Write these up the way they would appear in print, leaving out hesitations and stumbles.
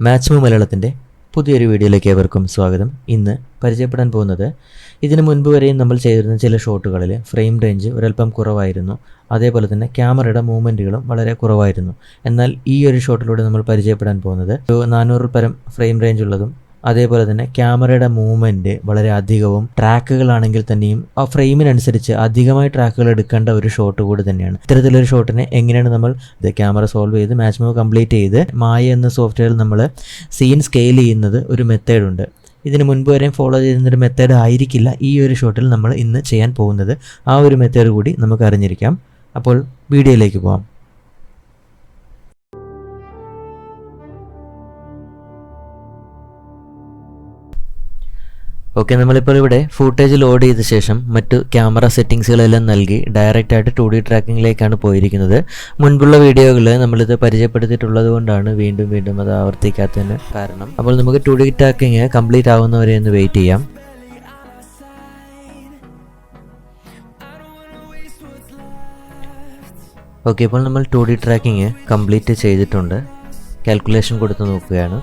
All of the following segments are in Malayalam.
മാച്ച് മൂവ് മലയാളത്തിൻ്റെ പുതിയൊരു വീഡിയോയിലേക്ക് ഏവർക്കും സ്വാഗതം. ഇന്ന് പരിചയപ്പെടാൻ പോകുന്നത് ഇതിനു മുൻപ് വരെയും നമ്മൾ ചെയ്തിരുന്ന ചില ഷോട്ടുകളിൽ ഫ്രെയിം റേഞ്ച് ഒരല്പം കുറവായിരുന്നു. അതേപോലെ തന്നെ ക്യാമറയുടെ മൂവ്മെൻറ്റുകളും വളരെ കുറവായിരുന്നു. എന്നാൽ ഈ ഒരു ഷോട്ടിലൂടെ നമ്മൾ പരിചയപ്പെടാൻ പോകുന്നത് ഒരു 400 പരം ഫ്രെയിം റേഞ്ച് ഉള്ളതും അതേപോലെ തന്നെ ക്യാമറയുടെ മൂവ്മെൻറ്റ് വളരെ അധികവും ട്രാക്കുകളാണെങ്കിൽ തന്നെയും ആ ഫ്രെയിമിനനുസരിച്ച് അധികമായി ട്രാക്കുകൾ എടുക്കേണ്ട ഒരു ഷോട്ട് കൂടി തന്നെയാണ്. ഇത്തരത്തിലൊരു ഷോട്ടിനെ എങ്ങനെയാണ് നമ്മൾ ക്യാമറ സോൾവ് ചെയ്ത് മാച്ച് മൂവ് കംപ്ലീറ്റ് ചെയ്ത് മായ എന്ന സോഫ്റ്റ്വെയറിൽ നമ്മൾ സീൻ സ്കെയിൽ ചെയ്യുന്നത് ഒരു മെത്തേഡുണ്ട്. ഇതിന് മുൻപ് വരെയും ഫോളോ ചെയ്യുന്നൊരു മെത്തേഡ് ആയിരിക്കില്ല ഈ ഒരു ഷോട്ടിൽ നമ്മൾ ഇന്ന് ചെയ്യാൻ പോകുന്നത്. ആ ഒരു മെത്തേഡ് കൂടി നമുക്ക് അറിഞ്ഞിരിക്കാം. അപ്പോൾ വീഡിയോയിലേക്ക് പോകാം. ഓക്കെ, നമ്മളിപ്പോൾ ഇവിടെ ഫൂട്ടേജ് ലോഡ് ചെയ്ത ശേഷം മറ്റു ക്യാമറ സെറ്റിങ്സുകളെല്ലാം നൽകി ഡയറക്റ്റായിട്ട് 2D ട്രാക്കിങ്ങിലേക്കാണ് പോയിരിക്കുന്നത്. മുൻപുള്ള വീഡിയോകളിൽ നമ്മളിത് പരിചയപ്പെടുത്തിയിട്ടുള്ളത് കൊണ്ടാണ് വീണ്ടും അത് ആവർത്തിക്കാത്തതിന് കാരണം. അപ്പോൾ നമുക്ക് 2D ട്രാക്കിങ് കംപ്ലീറ്റ് ആവുന്നവരെ ഒന്ന് വെയിറ്റ് ചെയ്യാം. ഓക്കെ, ഇപ്പോൾ നമ്മൾ 2D ട്രാക്കിങ് കംപ്ലീറ്റ് ചെയ്തിട്ടുണ്ട്. കാൽക്കുലേഷൻ കൊടുത്ത് നോക്കുകയാണ്.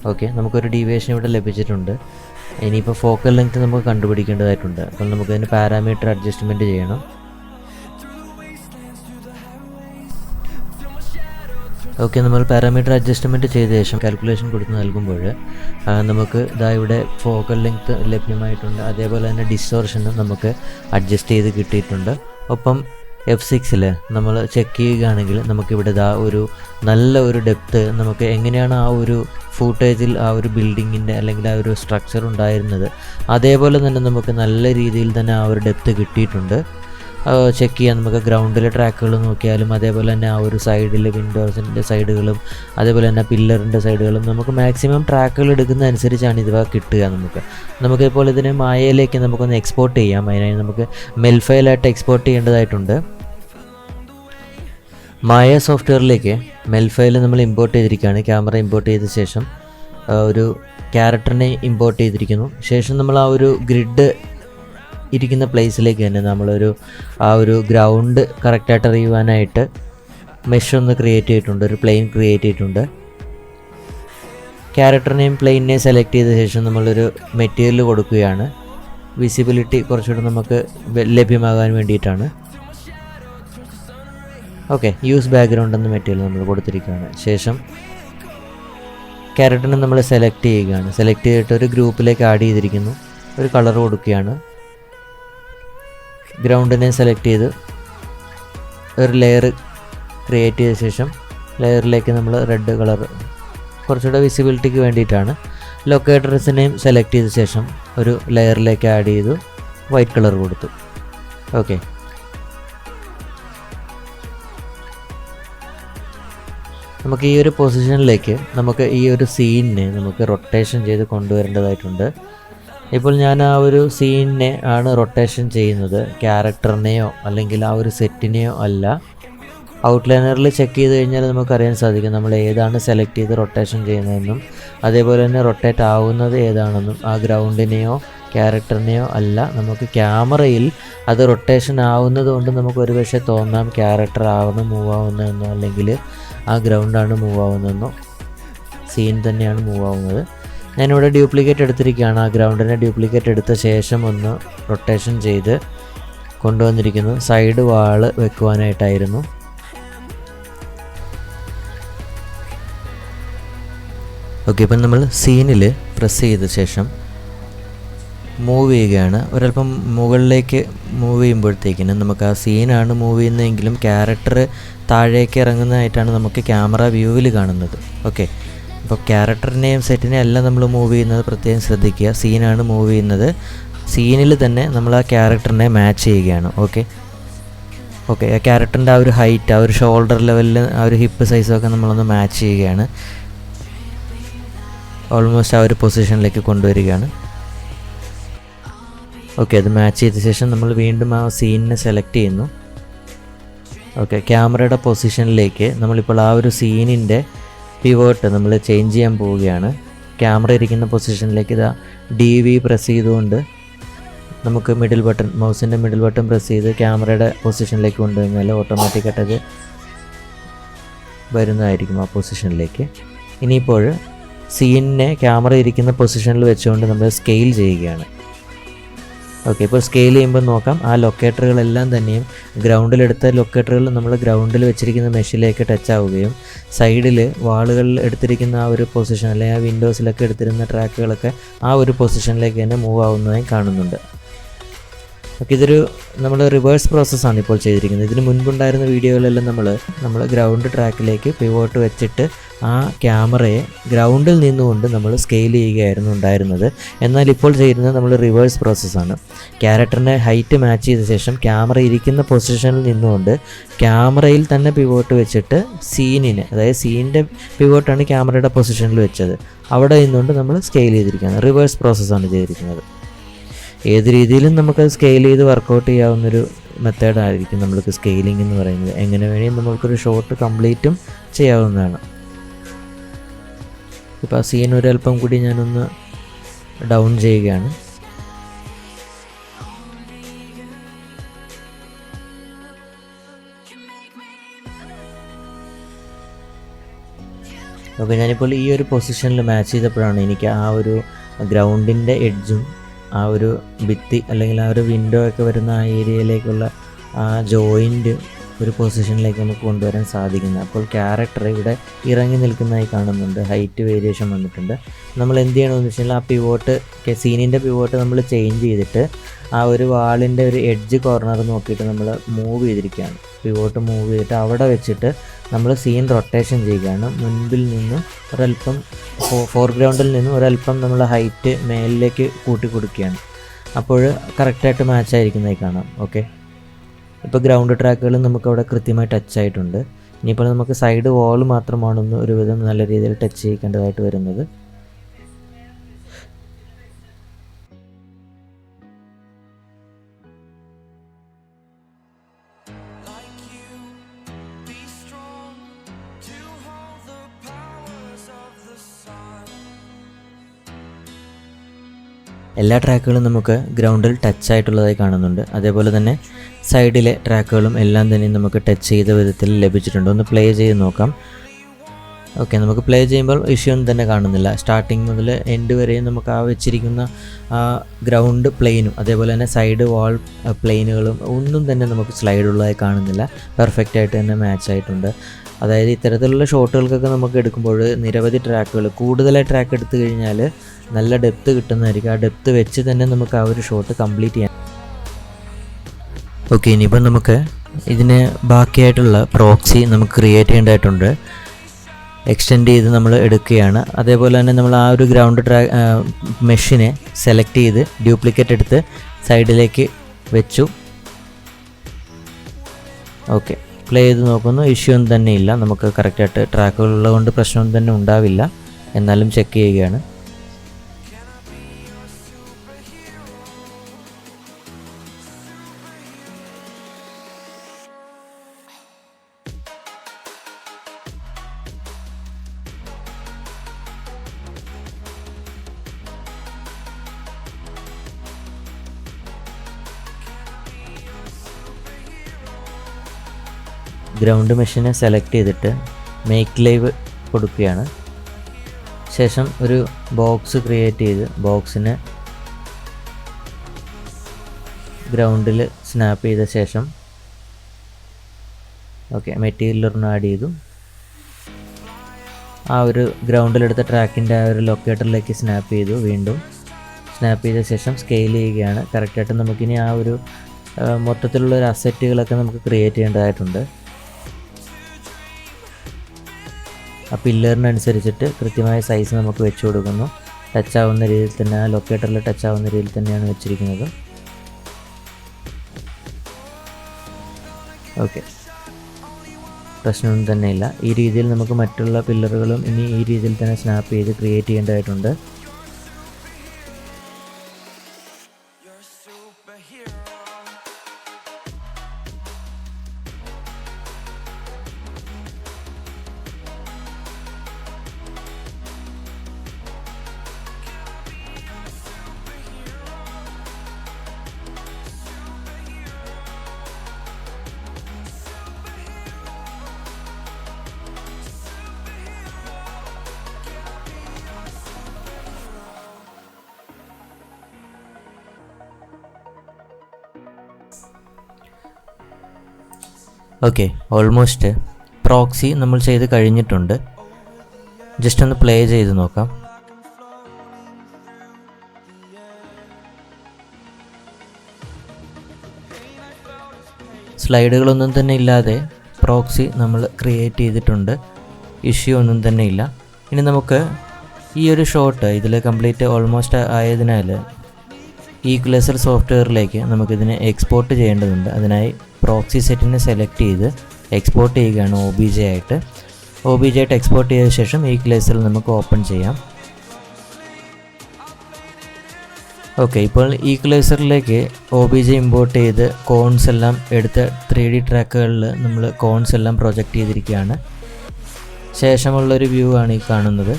ഓക്കെ, നമുക്കൊരു ഡീവിയേഷൻ ഇവിടെ ലഭിച്ചിട്ടുണ്ട്. ഇനിയിപ്പോൾ ഫോക്കൽ ലെങ്ത് നമുക്ക് കണ്ടുപിടിക്കേണ്ടതായിട്ടുണ്ട്. അപ്പോൾ നമുക്കതിന് പാരാമീറ്റർ അഡ്ജസ്റ്റ്മെൻറ്റ് ചെയ്യണം. ഓക്കെ, നമ്മൾ പാരാമീറ്റർ അഡ്ജസ്റ്റ്മെൻറ്റ് ചെയ്ത ശേഷം കാൽക്കുലേഷൻ കൊടുത്ത് നൽകുമ്പോൾ നമുക്ക് ഇവിടെ ഫോക്കൽ ലെങ്ത് ലഭ്യമായിട്ടുണ്ട്. അതേപോലെ തന്നെ ഡിസ്റ്റോർഷനും നമുക്ക് അഡ്ജസ്റ്റ് ചെയ്ത് കിട്ടിയിട്ടുണ്ട്. ഒപ്പം F6 നമ്മൾ ചെക്ക് ചെയ്യുകയാണെങ്കിൽ നമുക്കിവിടെ ഒരു നല്ല ഒരു ഡെപ്ത്ത് നമുക്ക് എങ്ങനെയാണ് ആ ഒരു ഫൂട്ടേജിൽ ആ ഒരു ബിൽഡിങ്ങിൻ്റെ അല്ലെങ്കിൽ ആ ഒരു സ്ട്രക്ചർ ഉണ്ടായിരുന്നത് അതേപോലെ തന്നെ നമുക്ക് നല്ല രീതിയിൽ തന്നെ ആ ഒരു ഡെപ്ത്ത് കിട്ടിയിട്ടുണ്ട്. ചെക്ക് ചെയ്യാൻ നമുക്ക് ഗ്രൗണ്ടിലെ ട്രാക്കുകൾ നോക്കിയാലും അതേപോലെ തന്നെ ആ ഒരു സൈഡിൽ വിൻഡോസിൻ്റെ സൈഡുകളും അതേപോലെ തന്നെ പില്ലറിൻ്റെ സൈഡുകളും നമുക്ക് മാക്സിമം ട്രാക്കുകൾ എടുക്കുന്ന അനുസരിച്ചാണ് ഇവ കിട്ടുക. നമുക്കിപ്പോൾ ഇതിനെ മായയിലേക്ക് നമുക്കൊന്ന് എക്സ്പോർട്ട് ചെയ്യാം. അതിനായി നമുക്ക് മെൽ ഫയലായിട്ട് എക്സ്പോർട്ട് ചെയ്യേണ്ടതായിട്ടുണ്ട്. മായ സോഫ്റ്റ്വെയറിലേക്ക് മെൽ ഫയൽ നമ്മൾ ഇമ്പോർട്ട് ചെയ്തിരിക്കുകയാണ്. ക്യാമറ ഇമ്പോർട്ട് ചെയ്ത ശേഷം ഒരു ക്യാരക്ടറിനെ ഇമ്പോർട്ട് ചെയ്തിരിക്കുന്നു. ശേഷം നമ്മൾ ആ ഒരു ഗ്രിഡ് ഇരിക്കുന്ന പ്ലേസിലേക്ക് തന്നെ നമ്മളൊരു ആ ഒരു ഗ്രൗണ്ട് കറക്റ്റായിട്ട് അറിയുവാനായിട്ട് മെഷ് ഒന്ന് ക്രിയേറ്റ് ചെയ്തിട്ടുണ്ട്, ഒരു പ്ലെയിൻ ക്രിയേറ്റ് ചെയ്തിട്ടുണ്ട്. ക്യാരക്ടറിനെയും പ്ലെയിനെയും സെലക്ട് ചെയ്ത ശേഷം നമ്മളൊരു മെറ്റീരിയൽ കൊടുക്കുകയാണ്. വിസിബിലിറ്റി കുറച്ചുകൂടെ നമുക്ക് ലഭ്യമാകാൻ വേണ്ടിയിട്ടാണ്. ഓക്കെ, യൂസ് ബാക്ക്ഗ്രൗണ്ട് എന്ന മെറ്റീരിയൽ നമ്മൾ കൊടുത്തിരിക്കുകയാണ്. ശേഷം ക്യാരക്ടറിനെ നമ്മൾ സെലക്ട് ചെയ്യുകയാണ്. സെലക്ട് ചെയ്തിട്ട് ഒരു ഗ്രൂപ്പിലേക്ക് ആഡ് ചെയ്തിരിക്കുന്നു. ഒരു കളർ കൊടുക്കുകയാണ്. ഗ്രൗണ്ടിനെ സെലക്ട് ചെയ്ത് ഒരു ലെയർ ക്രിയേറ്റ് ചെയ്ത ശേഷം ലെയറിലേക്ക് നമ്മൾ റെഡ് കളർ കുറച്ചുകൂടെ വിസിബിലിറ്റിക്ക് വേണ്ടിയിട്ടാണ്. ലൊക്കേറ്റർസിനെയും സെലക്ട് ചെയ്ത ശേഷം ഒരു ലെയറിലേക്ക് ആഡ് ചെയ്തു വൈറ്റ് കളർ കൊടുത്തു. ഓക്കെ, നമുക്ക് ഈ ഒരു പൊസിഷനിലേക്ക് നമുക്ക് ഈ ഒരു സീനിനെ നമുക്ക് റൊട്ടേഷൻ ചെയ്ത് കൊണ്ടുവരേണ്ടതായിട്ടുണ്ട്. ഇപ്പോൾ ഞാൻ ആ ഒരു സീനിനെ ആണ് റൊട്ടേഷൻ ചെയ്യുന്നത്, ക്യാരക്ടറിനെയോ അല്ലെങ്കിൽ ആ ഒരു സെറ്റിനെയോ അല്ല. ഔട്ട്ലൈനറിൽ ചെക്ക് ചെയ്ത് കഴിഞ്ഞാൽ നമുക്കറിയാൻ സാധിക്കും നമ്മൾ ഏതാണ് സെലക്ട് ചെയ്ത് റൊട്ടേഷൻ ചെയ്യുന്നതെന്നും അതേപോലെ തന്നെ റൊട്ടേറ്റ് ആവുന്നത് ഏതാണെന്നും. ആ ഗ്രൗണ്ടിനെയോ ക്യാരക്ടറിനെയോ അല്ല. നമുക്ക് ക്യാമറയിൽ അത് റൊട്ടേഷൻ ആവുന്നത് കൊണ്ട് നമുക്ക് ഒരുപക്ഷെ തോന്നാം ക്യാരക്ടർ ആവണം മൂവ് ആവുന്നതെന്നോ അല്ലെങ്കിൽ ആ ഗ്രൗണ്ടാണ് മൂവ് ആവുന്നതെന്നോ. സീൻ തന്നെയാണ് മൂവ് ആവുന്നത്. ഞാനിവിടെ ഡ്യൂപ്ലിക്കേറ്റ് എടുത്തിരിക്കുകയാണ്. ആ ഗ്രൗണ്ടിനെ ഡ്യൂപ്ലിക്കേറ്റ് എടുത്ത ശേഷം ഒന്ന് റൊട്ടേഷൻ ചെയ്ത് കൊണ്ടുവന്നിരിക്കുന്നു. സൈഡ് വാള് വെക്കുവാനായിട്ടായിരുന്നു. ഓക്കെ, ഇപ്പം നമ്മൾ സീനിൽ പ്രസ് ചെയ്ത ശേഷം മൂവ് ചെയ്യുകയാണ്. ഒരല്പം മുകളിലേക്ക് മൂവ് ചെയ്യുമ്പോഴത്തേക്കിനും നമുക്ക് ആ സീനാണ് മൂവ് ചെയ്യുന്നതെങ്കിലും ക്യാരക്ടർ താഴേക്ക് ഇറങ്ങുന്നതായിട്ടാണ് നമുക്ക് ക്യാമറ വ്യൂവിൽ കാണുന്നത്. ഓക്കെ, അപ്പോൾ ക്യാരക്ടറിനെയും സെറ്റിനെയും എല്ലാം നമ്മൾ മൂവ് ചെയ്യുന്നത് പ്രത്യേകം ശ്രദ്ധിക്കുക. സീനാണ് മൂവ് ചെയ്യുന്നത്. സീനിൽ തന്നെ നമ്മൾ ആ ക്യാരക്ടറിനെ മാച്ച് ചെയ്യുകയാണ്. ഓക്കെ, ആ ക്യാരക്ടറിൻ്റെ ആ ഒരു ഹൈറ്റ്, ആ ഒരു ഷോൾഡർ ലെവലിൽ ആ ഒരു ഹിപ്പ് സൈസൊക്കെ നമ്മളൊന്ന് മാച്ച് ചെയ്യുകയാണ്. ഓൾമോസ്റ്റ് ആ ഒരു പൊസിഷനിലേക്ക് കൊണ്ടുവരികയാണ്. ഓക്കെ, അത് മാച്ച് ചെയ്ത ശേഷം നമ്മൾ വീണ്ടും ആ സീനിനെ സെലക്ട് ചെയ്യുന്നു. ഓക്കെ, ക്യാമറയുടെ പൊസിഷനിലേക്ക് നമ്മളിപ്പോൾ ആ ഒരു സീനിൻ്റെ പിവോട്ട് നമ്മൾ ചേഞ്ച് ചെയ്യാൻ പോവുകയാണ്. ക്യാമറ ഇരിക്കുന്ന പൊസിഷനിലേക്ക് DV പ്രസ് ചെയ്തുകൊണ്ട് നമുക്ക് മിഡിൽ ബട്ടൺ, മൗസിൻ്റെ മിഡിൽ ബട്ടൺ പ്രസ് ചെയ്ത് ക്യാമറയുടെ പൊസിഷനിലേക്ക് കൊണ്ടുവന്നാൽ ഓട്ടോമാറ്റിക്കായിട്ടത് വരുന്നതായിരിക്കും ആ പൊസിഷനിലേക്ക്. ഇനിയിപ്പോൾ സീനിനെ ക്യാമറ ഇരിക്കുന്ന പൊസിഷനിൽ വെച്ചുകൊണ്ട് നമ്മൾ സ്കെയിൽ ചെയ്യുകയാണ്. ഓക്കെ, ഇപ്പോൾ സ്കെയിൽ ചെയ്യുമ്പോൾ നോക്കാം, ആ ലൊക്കേറ്ററുകളെല്ലാം തന്നെയും ഗ്രൗണ്ടിലെടുത്ത ലൊക്കേറ്ററുകൾ നമ്മൾ ഗ്രൗണ്ടിൽ വെച്ചിരിക്കുന്ന മെഷിലേക്ക് ടച്ച് ആവുകയും സൈഡിൽ വാളുകളിൽ എടുത്തിരിക്കുന്ന ആ ഒരു പൊസിഷൻ അല്ലെങ്കിൽ ആ വിൻഡോസിലൊക്കെ എടുത്തിരുന്ന ട്രാക്കുകളൊക്കെ ആ ഒരു പൊസിഷനിലേക്ക് തന്നെ മൂവ് ആവുന്നതായി കാണുന്നുണ്ട്. ഓക്കെ, ഇതൊരു നമ്മൾ റിവേഴ്സ് പ്രോസസ്സാണ് ഇപ്പോൾ ചെയ്തിരിക്കുന്നത്. ഇതിന് മുൻപുണ്ടായിരുന്ന വീഡിയോയിലെല്ലാം നമ്മൾ ഗ്രൗണ്ട് ട്രാക്കിലേക്ക് പിവോട്ട് വെച്ചിട്ട് ആ ക്യാമറയെ ഗ്രൗണ്ടിൽ നിന്നുകൊണ്ട് നമ്മൾ സ്കെയിൽ ചെയ്യുകയായിരുന്നു ഉണ്ടായിരുന്നത്. എന്നാൽ ഇപ്പോൾ ചെയ്യുന്നത് നമ്മൾ റിവേഴ്സ് പ്രോസസ്സാണ്. ക്യാരക്ടറിൻ്റെ ഹൈറ്റ് മാച്ച് ചെയ്ത ശേഷം ക്യാമറ ഇരിക്കുന്ന പൊസിഷനിൽ നിന്നുകൊണ്ട് ക്യാമറയിൽ തന്നെ പിവോട്ട് വെച്ചിട്ട് സീനിനെ, അതായത് സീനിൻ്റെ പിവോട്ടാണ് ക്യാമറയുടെ പൊസിഷനിൽ വെച്ചത്, അവിടെ നിന്നുകൊണ്ട് നമ്മൾ സ്കെയിൽ ചെയ്തിരിക്കുകയാണ്. റിവേഴ്സ് പ്രോസസ്സാണ് ചെയ്തിരിക്കുന്നത്. ഏത് രീതിയിലും നമുക്കത് സ്കെയിൽ ചെയ്ത് വർക്കൗട്ട് ചെയ്യാവുന്നൊരു മെത്തേഡായിരിക്കും നമ്മൾക്ക് സ്കെയിലിംഗ് എന്ന് പറയുന്നത്. എങ്ങനെ വേണമെങ്കിൽ നമ്മൾക്കൊരു ഷോട്ട് കംപ്ലീറ്റും ചെയ്യാവുന്നതാണ്. ഇപ്പോൾ ആ സീൻ ഒരല്പം കൂടി ഞാനൊന്ന് ഡൗൺ ചെയ്യുകയാണ്. ഓക്കെ, ഞാനിപ്പോൾ ഈ ഒരു പൊസിഷനിൽ മാച്ച് ചെയ്തപ്പോഴാണ് എനിക്ക് ആ ഒരു ഗ്രൗണ്ടിൻ്റെ എഡ്ജും ആ ഒരു ഭിത്തി അല്ലെങ്കിൽ ആ ഒരു വിൻഡോ ഒക്കെ വരുന്ന ആ ഏരിയയിലേക്കുള്ള ആ ജോയിൻ്റ് ഒരു പൊസിഷനിലേക്ക് നമുക്ക് കൊണ്ടുവരാൻ സാധിക്കുന്നത്. അപ്പോൾ ക്യാരക്ടർ ഇവിടെ ഇറങ്ങി നിൽക്കുന്നതായി കാണുന്നുണ്ട്, ഹൈറ്റ് വേരിയേഷൻ വന്നിട്ടുണ്ട്. നമ്മൾ എന്ത് ചെയ്യണമെന്ന് വെച്ച് കഴിഞ്ഞാൽ ആ പിവോട്ട്, സീനിൻ്റെ പിവോട്ട് നമ്മൾ ചേഞ്ച് ചെയ്തിട്ട് ആ ഒരു വാളിൻ്റെ ഒരു എഡ്ജ് കോർണർ നോക്കിയിട്ട് നമ്മൾ മൂവ് ചെയ്തിരിക്കുകയാണ്. പിവോട്ട് മൂവ് ചെയ്തിട്ട് അവിടെ വെച്ചിട്ട് നമ്മൾ സീൻ റൊട്ടേഷൻ ചെയ്യുകയാണ്. മുൻപിൽ നിന്നും ഒരല്പം, ഫോർഗ്രൗണ്ടിൽ നിന്നും ഒരല്പം നമ്മൾ ഹൈറ്റ് മേലിലേക്ക് കൂട്ടി കൊടുക്കുകയാണ്. അപ്പോൾ കറക്റ്റായിട്ട് മാച്ചായിരിക്കുന്നതായി കാണാം. ഓക്കെ, ഇപ്പോൾ ഗ്രൗണ്ട് ട്രാക്കുകൾ നമുക്കവിടെ കൃത്യമായി ടച്ച് ആയിട്ടുണ്ട്. ഇനിയിപ്പോൾ നമുക്ക് സൈഡ് വാൾ മാത്രമാണ് ഒന്ന് ഒരുവിധം നല്ല രീതിയിൽ ടച്ച് ചെയ്യേണ്ടതായിട്ട് വരുന്നത്. എല്ലാ ട്രാക്കുകളും നമുക്ക് ഗ്രൗണ്ടിൽ ടച്ച് ആയിട്ടുള്ളതായി കാണുന്നുണ്ട്. അതേപോലെ തന്നെ സൈഡിലെ ട്രാക്കുകളും എല്ലാം തന്നെ നമുക്ക് ടച്ച് ചെയ്ത വിധത്തിൽ ലഭിച്ചിട്ടുണ്ട്. ഒന്ന് പ്ലേ ചെയ്ത് നോക്കാം. ഓക്കെ, നമുക്ക് പ്ലേ ചെയ്യുമ്പോൾ ഇഷ്യൂ ഒന്നും തന്നെ കാണുന്നില്ല. സ്റ്റാർട്ടിങ് മുതൽ എൻഡ് വരെയും നമുക്ക് ആ വെച്ചിരിക്കുന്ന ആ ഗ്രൗണ്ട് പ്ലെയിനും അതേപോലെ തന്നെ സൈഡ് വാൾ പ്ലെയിനുകളും ഒന്നും തന്നെ നമുക്ക് സ്ലൈഡ് ഉള്ളതായി കാണുന്നില്ല. പെർഫെക്റ്റ് ആയിട്ട് തന്നെ മാച്ച് ആയിട്ടുണ്ട്. അതായത് ഇത്തരത്തിലുള്ള ഷോട്ടുകൾക്കൊക്കെ നമുക്ക് എടുക്കുമ്പോൾ നിരവധി ട്രാക്കുകൾ, കൂടുതലായി ട്രാക്ക് എടുത്തു കഴിഞ്ഞാൽ നല്ല ഡെപ്ത് കിട്ടുന്നതായിരിക്കും. ആ ഡെപ്ത് വെച്ച് തന്നെ നമുക്ക് ആ ഒരു ഷോട്ട് കംപ്ലീറ്റ് ചെയ്യാം. ഓക്കെ, ഇനിയിപ്പം നമുക്ക് ഇതിന് ബാക്കിയായിട്ടുള്ള പ്രോക്സി നമുക്ക് ക്രിയേറ്റ് ചെയ്യേണ്ടതായിട്ടുണ്ട്. എക്സ്റ്റെൻഡ് ചെയ്ത് നമ്മൾ എടുക്കുകയാണ്. അതേപോലെ തന്നെ നമ്മൾ ആ ഒരു ഗ്രൗണ്ട് മെഷിനെ സെലക്ട് ചെയ്ത് ഡ്യൂപ്ലിക്കേറ്റ് എടുത്ത് സൈഡിലേക്ക് വെച്ചു. ഓക്കെ, പ്ലേ ചെയ്ത് നോക്കുന്നു. ഇഷ്യൂ ഒന്നും തന്നെ ഇല്ല. നമുക്ക് കറക്റ്റായിട്ട് ട്രാക്കുകളുള്ളത് കൊണ്ട് പ്രശ്നമൊന്നും തന്നെ ഉണ്ടാവില്ല. എന്നാലും ചെക്ക് ചെയ്യുകയാണ്. ഗ്രൗണ്ട് മെഷീനെ സെലക്ട് ചെയ്തിട്ട് മേക്ക് ലൈവ് കൊടുക്കുകയാണ്. ശേഷം ഒരു ബോക്സ് ക്രിയേറ്റ് ചെയ്ത് ബോക്സിനെ ഗ്രൗണ്ടിൽ സ്നാപ്പ് ചെയ്ത ശേഷം ഓക്കെ മെറ്റീരിയലൊന്ന് ആഡ് ചെയ്തു. ആ ഒരു ഗ്രൗണ്ടിലെടുത്ത ട്രാക്കിൻ്റെ ആ ഒരു ലൊക്കേറ്ററിലേക്ക് സ്നാപ്പ് ചെയ്തു. വീണ്ടും സ്നാപ്പ് ചെയ്ത ശേഷം സ്കെയിൽ ചെയ്യുകയാണ്. കറക്റ്റായിട്ട് നമുക്കിനി ആ ഒരു മൊത്തത്തിലുള്ള ഒരു അസറ്റുകളൊക്കെ നമുക്ക് ക്രിയേറ്റ് ചെയ്യേണ്ടതായിട്ടുണ്ട്. ആ പില്ലറിനനുസരിച്ചിട്ട് കൃത്യമായ സൈസ് നമുക്ക് വെച്ച് കൊടുക്കുന്നു. ടച്ച് ആവുന്ന രീതിയിൽ തന്നെ, ആ ലൊക്കേറ്ററിൽ ടച്ച് ആവുന്ന രീതിയിൽ തന്നെയാണ് വെച്ചിരിക്കുന്നത്. ഓക്കെ, പ്രശ്നമൊന്നും തന്നെയില്ല. ഈ രീതിയിൽ നമുക്ക് മറ്റുള്ള പില്ലറുകളും ഇനി ഈ രീതിയിൽ തന്നെ സ്നാപ്പ് ചെയ്ത് ക്രിയേറ്റ് ചെയ്യേണ്ടതായിട്ടുണ്ട്. ഓക്കെ, ഓൾമോസ്റ്റ് പ്രോക്സി നമ്മൾ ചെയ്ത് കഴിഞ്ഞിട്ടുണ്ട്. ജസ്റ്റ് ഒന്ന് പ്ലേ ചെയ്ത് നോക്കാം. സ്ലൈഡുകളൊന്നും തന്നെ ഇല്ലാതെ പ്രോക്സി നമ്മൾ ക്രിയേറ്റ് ചെയ്തിട്ടുണ്ട്. ഇഷ്യൂ ഒന്നും തന്നെ ഇല്ല. ഇനി നമുക്ക് ഈ ഒരു ഷോട്ട് ഇതിൽ കംപ്ലീറ്റ് ഓൾമോസ്റ്റ് ആയതിനാൽ ഈക്വലൈസർ സോഫ്റ്റ്വെയറിലേക്ക് നമുക്കിതിനെ എക്സ്പോർട്ട് ചെയ്യേണ്ടതുണ്ട്. അതിനായി പ്രോക്സി സെറ്റിനെ സെലക്ട് ചെയ്ത് എക്സ്പോർട്ട് ചെയ്യുകയാണ് OBJ ആയിട്ട്. OBJ ആയിട്ട് എക്സ്പോർട്ട് ചെയ്ത ശേഷം ഈക്വലൈസറിൽ നമുക്ക് ഓപ്പൺ ചെയ്യാം. ഓക്കെ, ഇപ്പോൾ ഈക്വലൈസറിലേക്ക് OBJ ഇമ്പോർട്ട് ചെയ്ത് കോൺസ് എല്ലാം എടുത്ത് 3D ട്രാക്കുകളിൽ നമ്മൾ കോൺസ് എല്ലാം പ്രൊജക്റ്റ് ചെയ്തിരിക്കുകയാണ്. ശേഷമുള്ളൊരു വ്യൂ ആണ് ഈ കാണുന്നത്.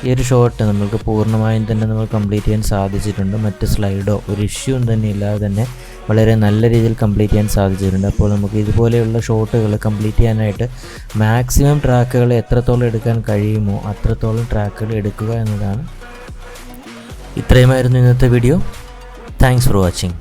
ഈ ഒരു ഷോട്ട് നമുക്ക് പൂർണ്ണമായും തന്നെ നമ്മൾ കംപ്ലീറ്റ് ചെയ്യാൻ സാധിച്ചിട്ടുണ്ട്. മറ്റ് സ്ലൈഡോ ഒരു ഇഷ്യൂ തന്നെ ഇല്ലാതെ തന്നെ വളരെ നല്ല രീതിയിൽ കംപ്ലീറ്റ് ചെയ്യാൻ സാധിച്ചിട്ടുണ്ട്. അപ്പോൾ നമുക്ക് ഇതുപോലെയുള്ള ഷോട്ടുകൾ കംപ്ലീറ്റ് ചെയ്യാനായിട്ട് മാക്സിമം ട്രാക്കുകൾ എത്രത്തോളം എടുക്കാൻ കഴിയുമോ അത്രത്തോളം ട്രാക്കുകൾ എടുക്കുക എന്നതാണ്. ഇത്രയുമായിരുന്നു ഇന്നത്തെ വീഡിയോ. Thanks for watching.